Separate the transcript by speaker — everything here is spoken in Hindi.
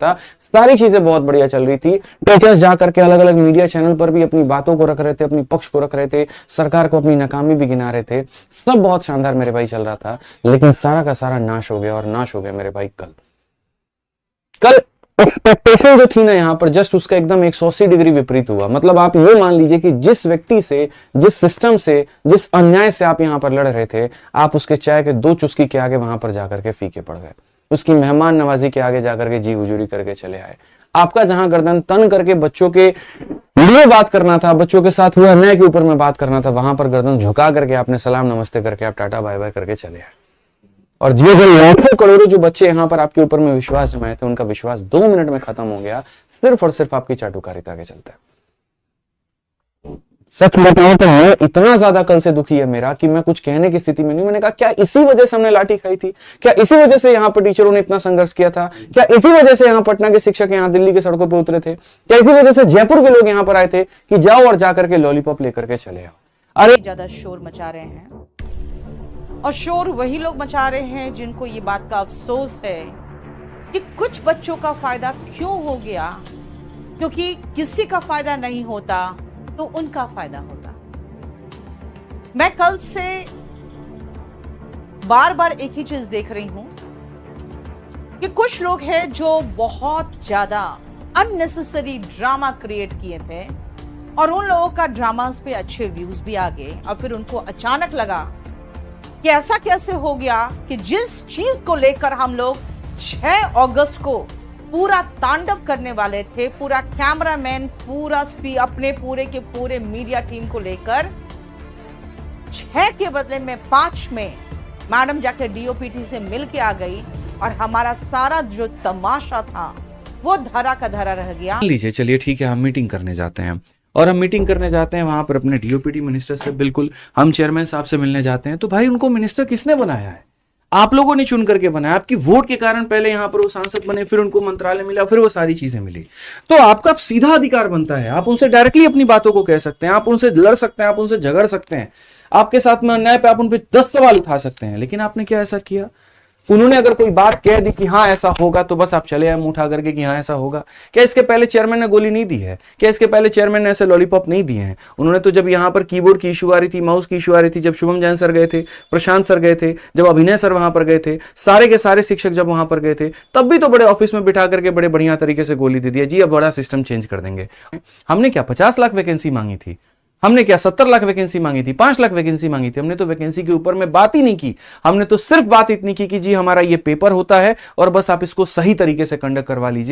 Speaker 1: था। सारी चीजें बहुत बढ़िया चल रही थी। टीचर्स जाकर के अलग अलग मीडिया चैनल पर भी अपनी बातों को रख रहे थे, अपनी पक्ष को रख रहे थे, सरकार को अपनी नाकामी भी गिना रहे थे। सब बहुत शानदार मेरे भाई चल रहा था, लेकिन सारा का सारा नाश हो गया। और नाश हो गया मेरे भाई कल एक्सपेक्टेशन जो थी ना यहाँ पर, जस्ट उसका एकदम 180 डिग्री विपरीत हुआ। मतलब आप ये मान लीजिए कि जिस व्यक्ति से, जिस सिस्टम से, जिस अन्याय से आप यहाँ पर लड़ रहे थे, आप उसके चाय के 2 चुस्की के आगे वहां पर जाकर के फीके पड़ गए। उसकी मेहमान नवाजी के आगे जाकर के जी हुजूरी करके चले आए। आपका जहां गर्दन तन करके बच्चों के लिए बात करना था, बच्चों के साथ हुए अन्याय के ऊपर में बात करना था, वहां पर गर्दन झुका करके आपने सलाम नमस्ते करके आप टाटा बाय बाय करके चले आए। और जो लाखों करोड़ों जो बच्चे यहां पर आपके ऊपर में विश्वास जमाए थे, उनका विश्वास 2 मिनट में खत्म हो गया, सिर्फ और सिर्फ आपकी चाटुकारिता के चलते। सच बताऊं तो मैं इतना ज्यादा कल से दुखी है मेरा कि मैं कुछ कहने की स्थिति में नहीं। मैंने कहा क्या इसी वजह से हमने लाठी खाई थी? क्या इसी वजह से यहाँ पर टीचरों ने इतना संघर्ष किया था? क्या इसी वजह से यहाँ पटना के शिक्षक यहाँ दिल्ली की सड़कों पर उतरे थे? क्या इसी वजह से जयपुर के लोग यहाँ पर आए थे कि जाओ और जाकर के लॉलीपॉप लेकर के चले आओ?
Speaker 2: अरे ज्यादा शोर मचा रहे हैं, और शोर वही लोग मचा रहे हैं जिनको ये बात का अफसोस है कि कुछ बच्चों का फायदा क्यों हो गया, क्योंकि किसी का फायदा नहीं होता तो उनका फायदा होता। मैं कल से बार बार एक ही चीज देख रही हूं कि कुछ लोग हैं जो बहुत ज्यादा अननेसेसरी ड्रामा क्रिएट किए थे, और उन लोगों का ड्रामास पे अच्छे व्यूज भी आ गए, और फिर उनको अचानक लगा कि ऐसा कैसे हो गया कि जिस चीज को लेकर हम लोग 6 अगस्त को पूरा तांडव करने वाले थे, पूरा कैमरामैन पूरा अपने पूरे के पूरे मीडिया टीम को लेकर 6 के बदले में 5 में मैडम जाके डीओपीटी से मिल के आ गई, और हमारा सारा जो तमाशा था वो धरा का धरा रह गया।
Speaker 1: लीजिए, चलिए ठीक है, हम मीटिंग करने जाते हैं, और हम मीटिंग करने जाते हैं वहां पर अपने डीओपीटी मिनिस्टर से, बिल्कुल हम चेयरमैन साहब से मिलने जाते हैं। तो भाई उनको मिनिस्टर किसने बनाया है? आप लोगों ने चुन करके बनाया। आपकी वोट के कारण पहले यहां पर वो सांसद बने, फिर उनको मंत्रालय मिला, फिर वो सारी चीजें मिली। तो आपका सीधा अधिकार बनता है, आप उनसे डायरेक्टली अपनी बातों को कह सकते हैं, आप उनसे लड़ सकते हैं, आप उनसे झगड़ सकते हैं, आपके साथ में अन्याय पे आप उन पे 10 सवाल उठा सकते हैं। लेकिन आपने क्या ऐसा किया? उन्होंने अगर कोई बात कह दी कि हाँ ऐसा होगा, तो बस आप चले आए मुंह उठा करके कि हाँ ऐसा होगा। क्या इसके पहले चेयरमैन ने गोली नहीं दी है? क्या इसके पहले चेयरमैन ने ऐसे लॉलीपॉप नहीं दिए हैं? उन्होंने तो जब यहाँ पर कीबोर्ड की इशू आ रही थी, माउस की इशू आ रही थी, जब शुभम जैन सर गए थे, प्रशांत सर गए थे, जब अभिनय सर वहां पर गए थे, सारे के सारे शिक्षक जब वहां पर गए थे, तब भी तो बड़े ऑफिस में बिठा करके बड़े बढ़िया तरीके से गोली दे दिया, जी अब बड़ा सिस्टम चेंज कर देंगे। हमने क्या 50 लाख वैकेंसी मांगी थी? हमने क्या 70 लाख वैकेंसी मांगी थी? 5 लाख वैकेंसी मांगी थी? हमने तो वैकेंसी के ऊपर में बात ही नहीं की। हमने तो सिर्फ बात इतनी की कि जी हमारा ये पेपर होता है और बस आप इसको सही तरीके से कंडक्ट करवा लीजिए।